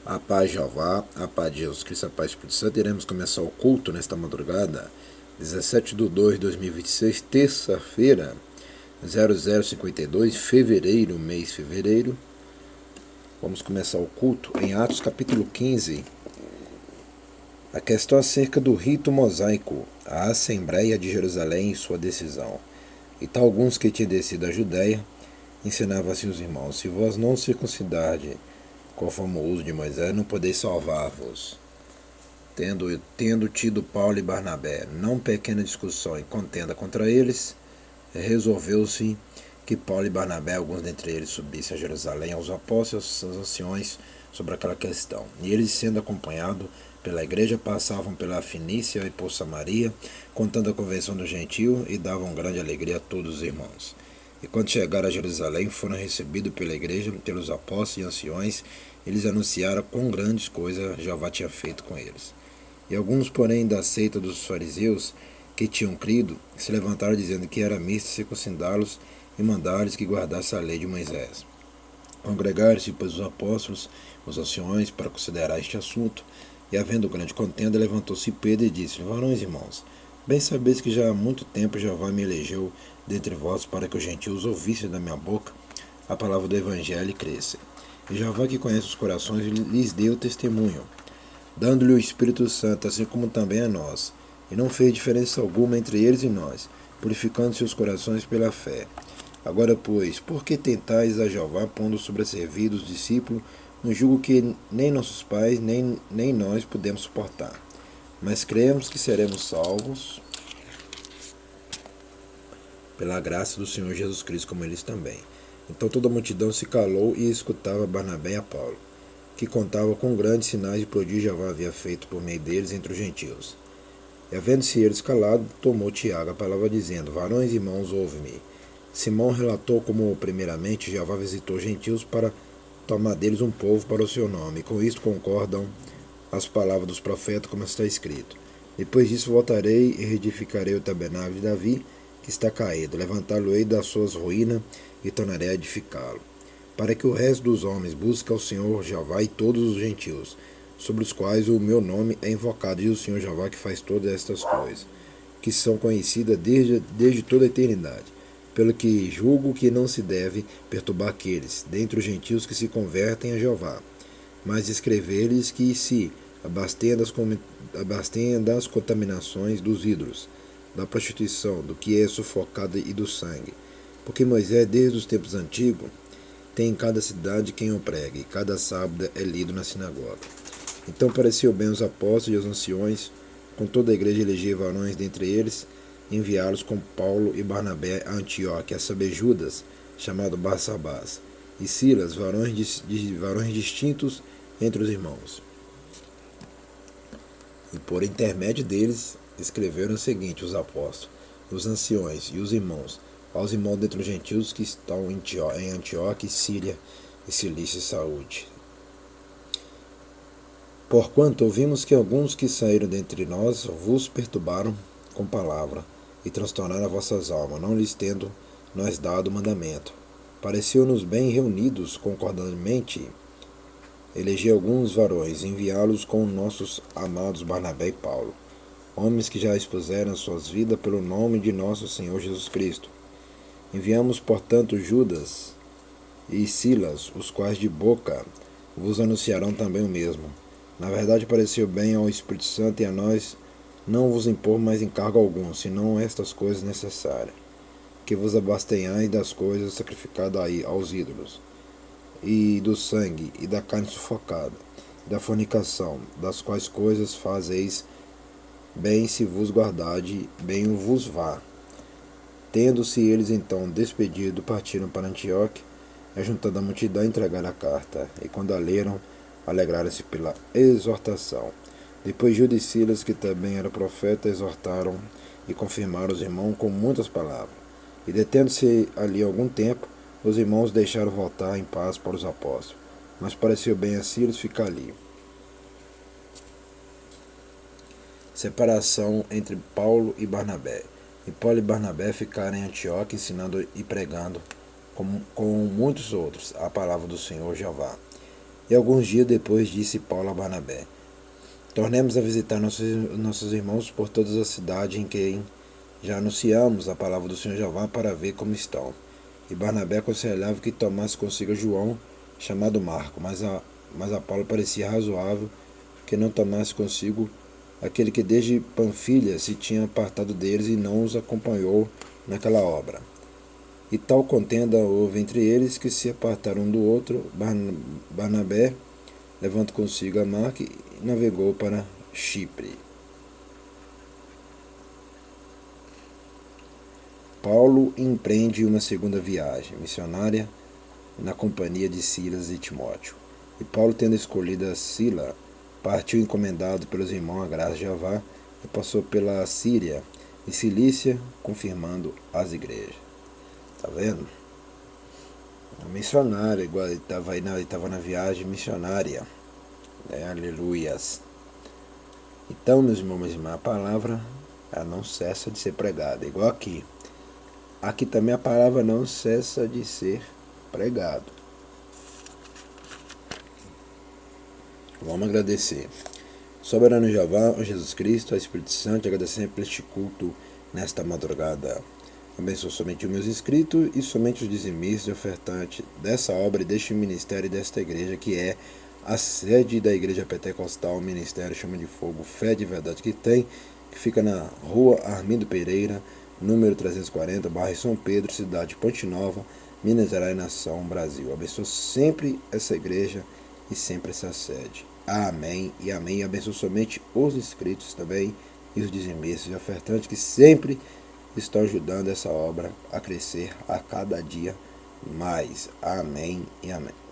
A paz de Jeová, a paz de Jesus Cristo, a paz do Espírito Santo. Iremos começar o culto nesta madrugada, 17/2/2026, terça-feira, 0052, fevereiro, mês fevereiro. Vamos começar o culto em Atos capítulo 15. A questão acerca do rito mosaico, a Assembleia de Jerusalém e sua decisão. Então alguns que tinham descido à Judéia ensinavam assim os irmãos: se vós não circuncidardes conforme o uso de Moisés, não podeis salvar-vos. Tendo tido Paulo e Barnabé não pequena discussão e contenda contra eles, resolveu-se que Paulo e Barnabé, alguns dentre eles, subissem a Jerusalém aos apóstolos e aos anciões sobre aquela questão. E eles, sendo acompanhados pela igreja, passavam pela Fenícia e por Samaria, contando a convenção do gentio, e davam grande alegria a todos os irmãos. E quando chegaram a Jerusalém, foram recebidos pela igreja, pelos apóstolos e anciões. Eles anunciaram quão grandes coisas Jeová tinha feito com eles. E alguns, porém, da seita dos fariseus, que tinham crido, se levantaram dizendo que era misto circuncindá-los e mandar-lhes que guardassem a lei de Moisés. Congregaram-se, pois, os apóstolos, os anciões, para considerar este assunto. E, havendo grande contenda, levantou-se Pedro e disse: varões, irmãos, bem sabeis que já há muito tempo Jeová me elegeu dentre vós para que os gentios ouvissem da minha boca a palavra do evangelho e crescem. E Jeová, que conhece os corações, lhes deu testemunho, dando-lhe o Espírito Santo, assim como também a nós. E não fez diferença alguma entre eles e nós, purificando seus corações pela fé. Agora, pois, por que tentais a Jeová, pondo sobre a servir dos discípulos um jugo que nem nossos pais, nem nós podemos suportar? Mas cremos que seremos salvos pela graça do Senhor Jesus Cristo, como eles também. Então toda a multidão se calou e escutava Barnabé e a Paulo, que contava com grandes sinais e prodígios Jeová havia feito por meio deles entre os gentios. E havendo-se eles calado, tomou Tiago a palavra, dizendo: varões e irmãos, ouve-me. Simão relatou como primeiramente Jeová visitou os gentios para tomar deles um povo para o seu nome, e com isto concordam as palavras dos profetas, como está escrito: depois disso voltarei e reedificarei o tabernáculo de Davi, que está caído, levantá-lo-ei das suas ruínas e tornarei a edificá-lo, para que o resto dos homens busque ao Senhor Jeová e todos os gentios, sobre os quais o meu nome é invocado, e o Senhor Jeová que faz todas estas coisas, que são conhecidas desde toda a eternidade, pelo que julgo que não se deve perturbar aqueles, dentre os gentios que se convertem a Jeová, mas escrever-lhes que se abastenham das contaminações dos ídolos, da prostituição, do que é sufocado e do sangue. Porque Moisés, desde os tempos antigos, tem em cada cidade quem o pregue, e cada sábado é lido na sinagoga. Então pareceu bem aos apóstolos e aos anciões, com toda a igreja eleger varões dentre eles, enviá-los com Paulo e Barnabé a Antioquia, a saber Judas, chamado Barsabás, e Silas, varões distintos entre os irmãos. E por intermédio deles escreveram o seguinte os apóstolos, os anciões e os irmãos, aos irmãos dentre os gentios que estão em Antioquia, Síria e Cilícia e Saúde. Porquanto ouvimos que alguns que saíram dentre nós vos perturbaram com palavra e transtornaram as vossas almas, não lhes tendo nós dado mandamento. Pareceu-nos bem reunidos concordantemente eleger alguns varões, enviá-los com nossos amados Barnabé e Paulo, homens que já expuseram suas vidas pelo nome de nosso Senhor Jesus Cristo. Enviamos, portanto, Judas e Silas, os quais de boca vos anunciarão também o mesmo. Na verdade, pareceu bem ao Espírito Santo e a nós não vos impor mais encargo algum, senão estas coisas necessárias, que vos abastenhais das coisas sacrificadas aos ídolos, e do sangue, e da carne sufocada, e da fornicação, das quais coisas fazeis bem se vos guardade, bem vos vá. Tendo-se eles então despedido, partiram para Antioquia, ajuntando a multidão, entregaram a carta, e quando a leram, alegraram-se pela exortação. Depois Judas e Silas, que também era profeta, exortaram e confirmaram os irmãos com muitas palavras. E detendo-se ali algum tempo, os irmãos deixaram voltar em paz para os apóstolos, mas pareceu bem a Silas ficar ali. Separação entre Paulo e Barnabé. E Paulo e Barnabé ficaram em Antioquia, ensinando e pregando, com muitos outros, a palavra do Senhor Jeová. E alguns dias depois disse Paulo a Barnabé: tornemos a visitar nossos irmãos por todas as cidades em quem já anunciamos a palavra do Senhor Jeová para ver como estão. E Barnabé aconselhava que tomasse consigo João, chamado Marco, mas a Paulo parecia razoável que não tomasse consigo aquele que desde Panfilha se tinha apartado deles e não os acompanhou naquela obra. E tal contenda houve entre eles que se apartaram um do outro. Barnabé, levando consigo a Marco, e navegou para Chipre. Paulo empreende uma segunda viagem missionária na companhia de Silas e Timóteo. E Paulo, tendo escolhido a Sila, partiu encomendado pelos irmãos a graça de Jeová e passou pela Síria e Cilícia, confirmando as igrejas. Tá vendo? Um missionário, igual ele estava na viagem missionária. Aleluias. Então, meus irmãos, a palavra ela não cessa de ser pregada, igual aqui. Aqui também a palavra não cessa de ser pregado. Vamos agradecer. Soberano Jeová, ó Jesus Cristo, ó Espírito Santo, agradecer por este culto nesta madrugada. Abençoa somente os meus inscritos e somente os dizimistas e ofertantes dessa obra e deste ministério e desta igreja, que é a sede da Igreja Pentecostal, Ministério Chama de Fogo, Fé de Verdade que fica na rua Armindo Pereira, número 340, bairro São Pedro, cidade de Ponte Nova, Minas Gerais, Nação, Brasil. Abençoa sempre essa igreja e sempre essa sede. Amém e amém. Abençoa somente os inscritos também e os dizimistas e ofertantes que sempre estão ajudando essa obra a crescer a cada dia mais. Amém e amém.